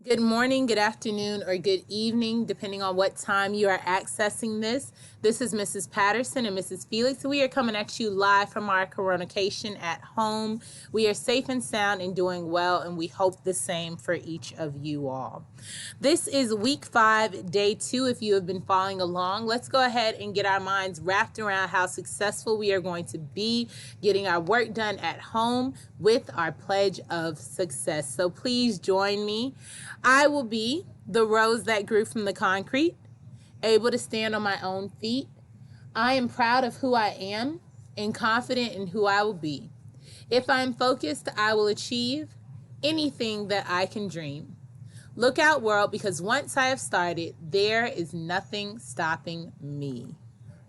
Good morning, good afternoon, or good evening, depending on what time you are accessing this. This is Mrs. Patterson and Mrs. Felix. We are coming at you live from our Comprehension at home. We are safe and sound and doing well, and we hope the same for each of you all. This is week 5, day 2. If you have been following along, let's go ahead and get our minds wrapped around how successful we are going to be getting our work done at home with our pledge of success. So please join me. I will be the rose that grew from the concrete, able to stand on my own feet. I am proud of who I am and confident in who I will be. If I am focused, I will achieve anything that I can dream. Look out, world, because once I have started, there is nothing stopping me.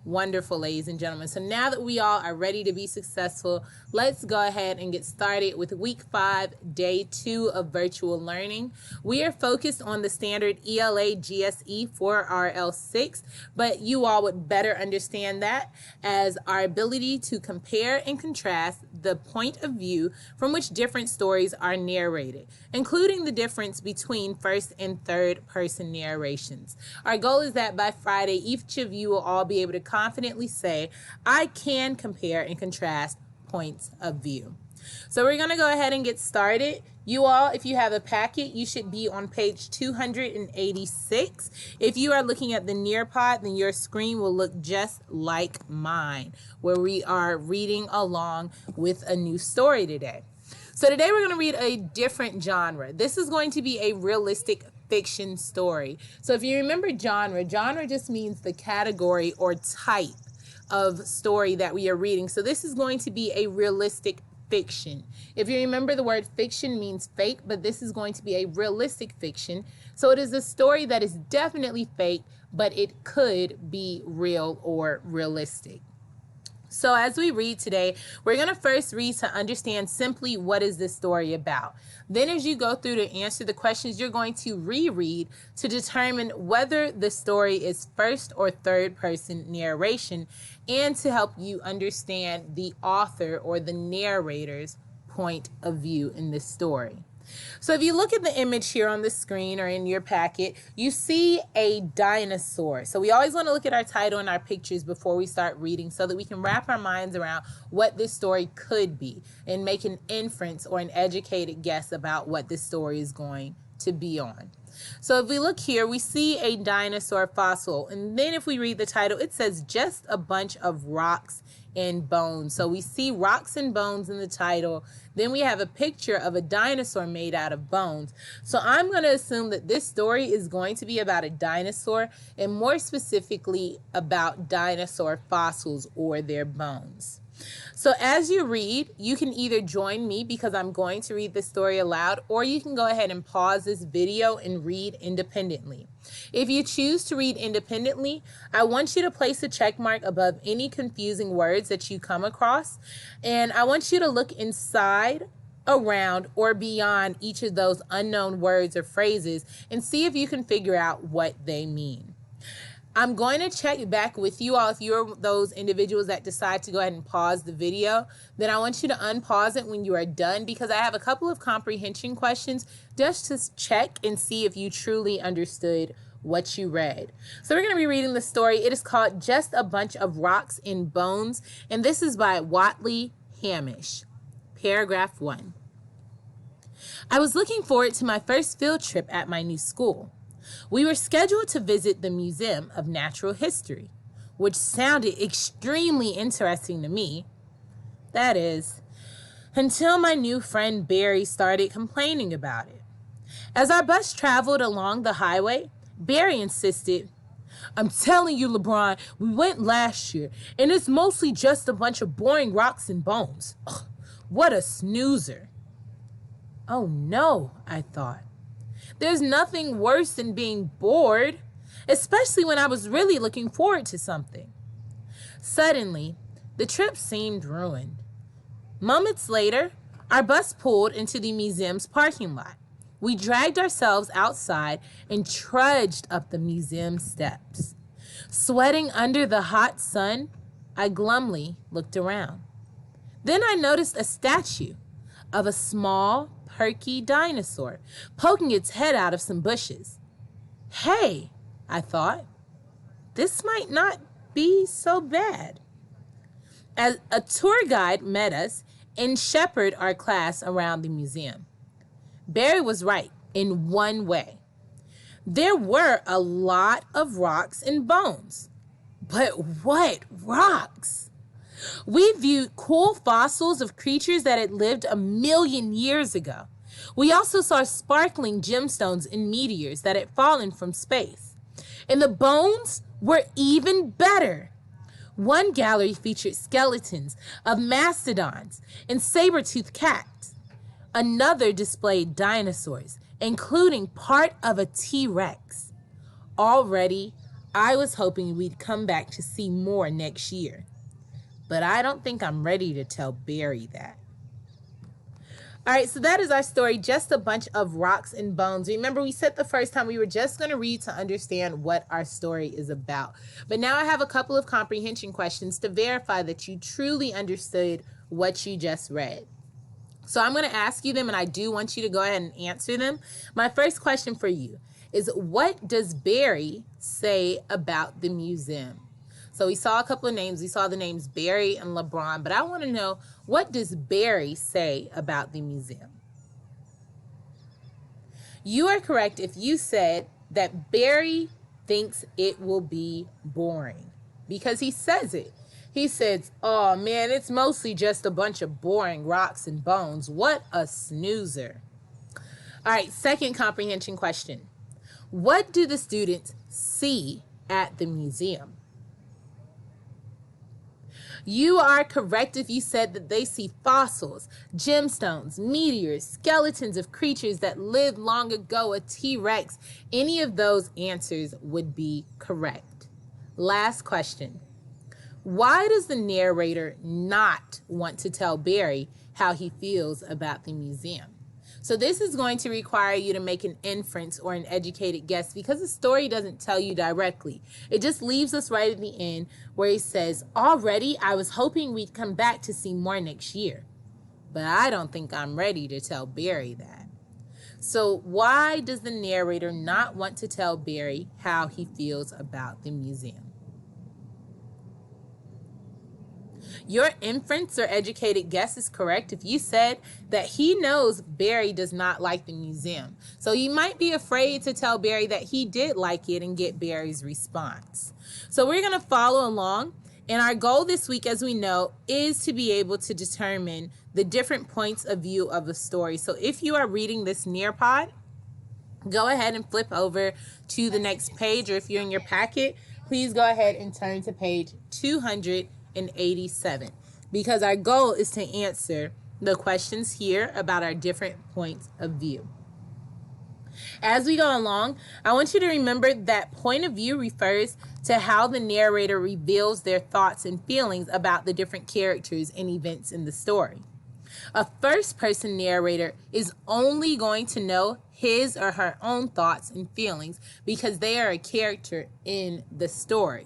Wonderful, ladies and gentlemen. So now that we all are ready to be successful, let's go ahead and get started with week 5, day 2 of virtual learning. We are focused on the standard ELA GSE 4RL6, but you all would better understand that as our ability to compare and contrast the point of view from which different stories are narrated, including the difference between first and third person narrations. Our goal is that by Friday, each of you will all be able to confidently say, I can compare and contrast points of view. So we're going to go ahead and get started. You all, if you have a packet, you should be on page 286. If you are looking at the Nearpod, then your screen will look just like mine, where we are reading along with a new story today. So today we're going to read a different genre. This is going to be a realistic fiction story. So if you remember genre just means the category or type of story that we are reading. So this is going to be a realistic fiction. If you remember, the word fiction means fake, but this is going to be a realistic fiction. So it is a story that is definitely fake, but it could be real or realistic. So as we read today, we're going to first read to understand simply what is this story about. Then as you go through to answer the questions, you're going to reread to determine whether the story is first or third person narration and to help you understand the author or the narrator's point of view in this story. So if you look at the image here on the screen or in your packet, you see a dinosaur. So we always want to look at our title and our pictures before we start reading so that we can wrap our minds around what this story could be and make an inference or an educated guess about what this story is going to be on. So if we look here, we see a dinosaur fossil. And then if we read the title, it says just a bunch of rocks and bones. So we see rocks and bones in the title. Then we have a picture of a dinosaur made out of bones. So I'm going to assume that this story is going to be about a dinosaur and more specifically about dinosaur fossils or their bones. So as you read, you can either join me because I'm going to read the story aloud, or you can go ahead and pause this video and read independently. If you choose to read independently, I want you to place a check mark above any confusing words that you come across, and I want you to look inside, around, or beyond each of those unknown words or phrases and see if you can figure out what they mean. I'm going to check back with you all. If you're those individuals that decide to go ahead and pause the video, then I want you to unpause it when you are done because I have a couple of comprehension questions just to check and see if you truly understood what you read. So we're going to be reading the story. It is called Just a Bunch of Rocks and Bones, and this is by Watley Hamish. Paragraph 1. I was looking forward to my first field trip at my new school. We were scheduled to visit the Museum of Natural History, which sounded extremely interesting to me. That is, until my new friend Barry started complaining about it. As our bus traveled along the highway, Barry insisted, I'm telling you, LeBron, we went last year, and it's mostly just a bunch of boring rocks and bones. Ugh, what a snoozer. Oh no, I thought. There's nothing worse than being bored, especially when I was really looking forward to something. Suddenly, the trip seemed ruined. Moments later, our bus pulled into the museum's parking lot. We dragged ourselves outside and trudged up the museum steps. Sweating under the hot sun, I glumly looked around. Then I noticed a statue of a small, perky dinosaur, poking its head out of some bushes. Hey, I thought, this might not be so bad. As a tour guide met us and shepherded our class around the museum. Barry was right in one way. There were a lot of rocks and bones. But what rocks? We viewed cool fossils of creatures that had lived 1,000,000 years ago. We also saw sparkling gemstones and meteors that had fallen from space. And the bones were even better. One gallery featured skeletons of mastodons and saber-toothed cats. Another displayed dinosaurs, including part of a T-Rex. Already, I was hoping we'd come back to see more next year. But I don't think I'm ready to tell Barry that. All right, so that is our story, just a bunch of rocks and bones. Remember, we said the first time we were just going to read to understand what our story is about. But now I have a couple of comprehension questions to verify that you truly understood what you just read. So I'm going to ask you them, and I do want you to go ahead and answer them. My first question for you is, what does Barry say about the museum? So we saw a couple of names. We saw the names Barry and LeBron, but I want to know, what does Barry say about the museum? You are correct if you said that Barry thinks it will be boring, because he says it. He says, oh man, it's mostly just a bunch of boring rocks and bones. What a snoozer. All right, second comprehension question. What do the students see at the museum? You are correct if you said that they see fossils, gemstones, meteors, skeletons of creatures that lived long ago, a T-Rex. Any of those answers would be correct. Last question. Why does the narrator not want to tell Barry how he feels about the museum? So this is going to require you to make an inference or an educated guess, because the story doesn't tell you directly. It just leaves us right at the end where he says, already I was hoping we'd come back to see more next year, but I don't think I'm ready to tell Barry that. So why does the narrator not want to tell Barry how he feels about the museum? Your inference or educated guess is correct if you said that he knows Barry does not like the museum. So you might be afraid to tell Barry that he did like it and get Barry's response. So we're going to follow along. And our goal this week, as we know, is to be able to determine the different points of view of a story. So if you are reading this Nearpod, go ahead and flip over to the next page. Or if you're in your packet, please go ahead and turn to page 287, because our goal is to answer the questions here about our different points of view. As we go along, I want you to remember that point of view refers to how the narrator reveals their thoughts and feelings about the different characters and events in the story. A first-person narrator is only going to know his or her own thoughts and feelings because they are a character in the story.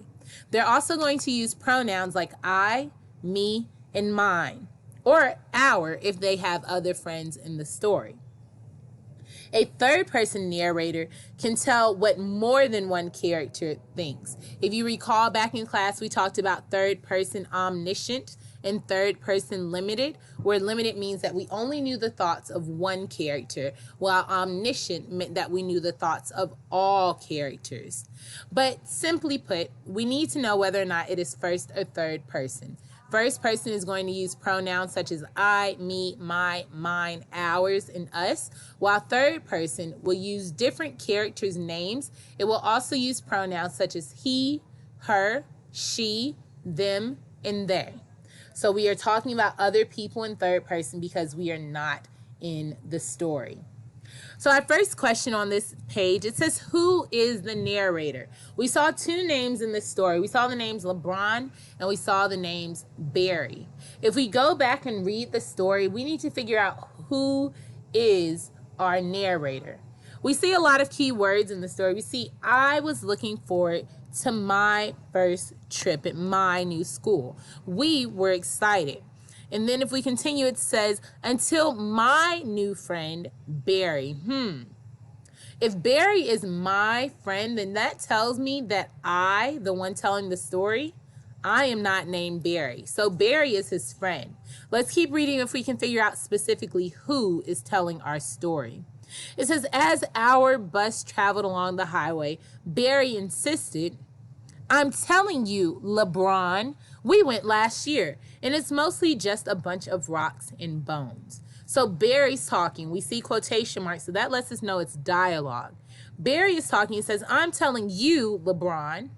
They're also going to use pronouns like I, me, and mine, or our if they have other friends in the story. A third-person narrator can tell what more than one character thinks. If you recall back in class, we talked about third-person omniscient and third-person limited, where limited means that we only knew the thoughts of one character, while omniscient meant that we knew the thoughts of all characters. But simply put, we need to know whether or not it is first or third person. First person is going to use pronouns such as I, me, my, mine, ours, and us, while third person will use different characters' names. It will also use pronouns such as he, her, she, them, and they. So we are talking about other people in third person because we are not in the story. So our first question on this page, it says, who is the narrator? We saw two names in this story. We saw the names LeBron and we saw the names Barry. If we go back and read the story, we need to figure out who is our narrator. We see a lot of key words in the story. We see, I was looking forward to my first trip at my new school. We were excited. And then if we continue, it says, until my new friend, Barry. If Barry is my friend, then that tells me that I, the one telling the story, I am not named Barry. So Barry is his friend. Let's keep reading if we can figure out specifically who is telling our story. It says, as our bus traveled along the highway, Barry insisted, I'm telling you, LeBron, we went last year, and it's mostly just a bunch of rocks and bones. So Barry's talking. We see quotation marks, so that lets us know it's dialogue. Barry is talking. He says, I'm telling you, LeBron.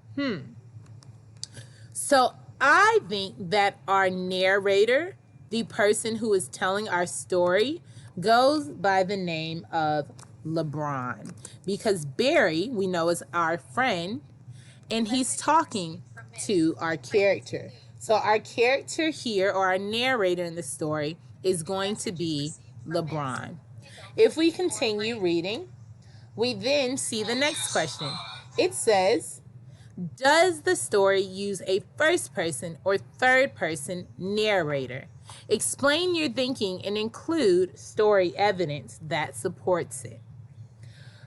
So I think that our narrator, the person who is telling our story, goes by the name of LeBron. Because Barry, we know, is our friend, and he's talking to our character. So our character here, or our narrator in the story, is going to be LeBron. If we continue reading, we then see the next question. It says, does the story use a first person or third person narrator? Explain your thinking and include story evidence that supports it.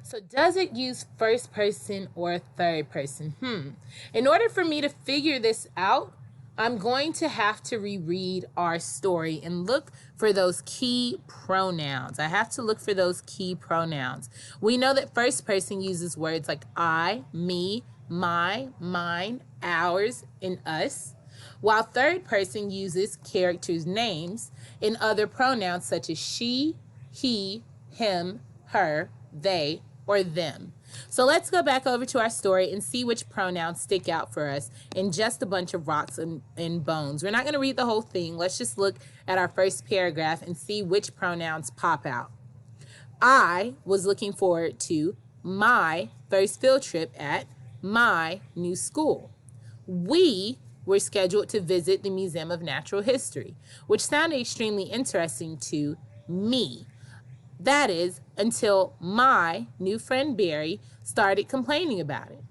So does it use first person or third person? In order for me to figure this out, I'm going to have to reread our story and look for those key pronouns. I have to look for those key pronouns. We know that first person uses words like I, me, my, mine, ours, and us, while third person uses characters' names and other pronouns such as she, he, him, her, they, or them. So let's go back over to our story and see which pronouns stick out for us in just a bunch of rocks and bones. We're not going to read the whole thing. Let's just look at our first paragraph and see which pronouns pop out. I was looking forward to my first field trip at my new school. We were scheduled to visit the Museum of Natural History, which sounded extremely interesting to me. That is, until my new friend Barry started complaining about it.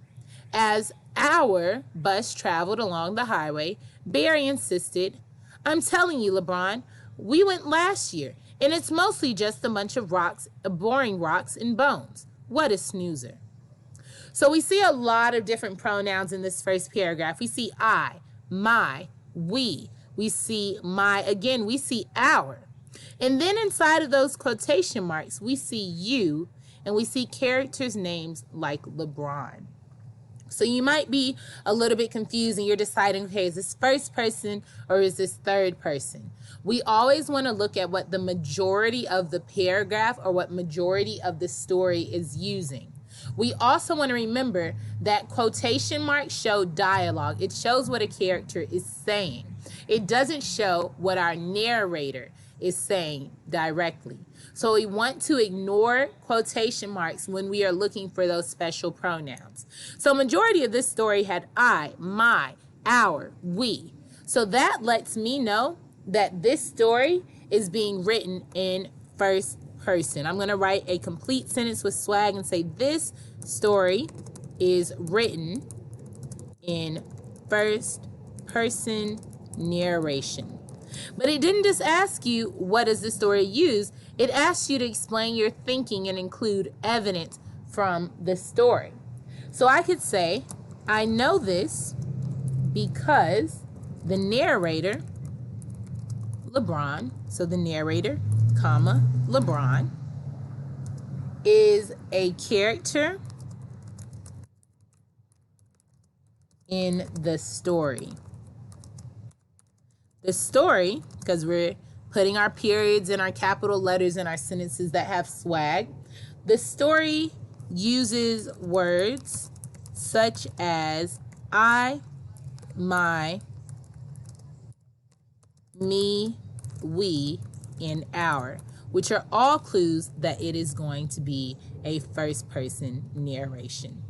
As our bus traveled along the highway, Barry insisted, I'm telling you, LeBron, we went last year, and it's mostly just a bunch of rocks, boring rocks and bones. What a snoozer. So we see a lot of different pronouns in this first paragraph. We see I, my, we. We see my, again, we see our. And then inside of those quotation marks, we see you, and we see characters' names like LeBron. So you might be a little bit confused and you're deciding, okay, is this first person or is this third person? We always want to look at what the majority of the paragraph or what majority of the story is using. We also want to remember that quotation marks show dialogue. It shows what a character is saying. It doesn't show what our narrator is saying directly. So we want to ignore quotation marks when we are looking for those special pronouns. So majority of this story had I, my, our, we. So that lets me know that this story is being written in first person. I'm going to write a complete sentence with swag and say this story is written in first person narration. But it didn't just ask you, what does the story use? It asked you to explain your thinking and include evidence from the story. So I could say, I know this because the narrator, LeBron, so the narrator, comma, LeBron, is a character in the story. The story, because we're putting our periods and our capital letters in our sentences that have swag, the story uses words such as I, my, me, we, and our, which are all clues that it is going to be a first person narration.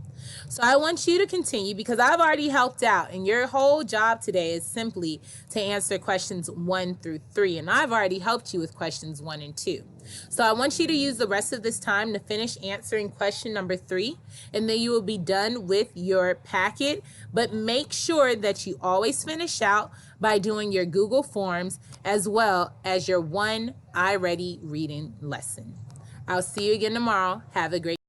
So I want you to continue because I've already helped out, and your whole job today is simply to answer questions 1 through 3, and I've already helped you with questions 1 and 2. So I want you to use the rest of this time to finish answering question number 3, and then you will be done with your packet. But make sure that you always finish out by doing your Google Forms as well as your one iReady reading lesson. I'll see you again tomorrow. Have a great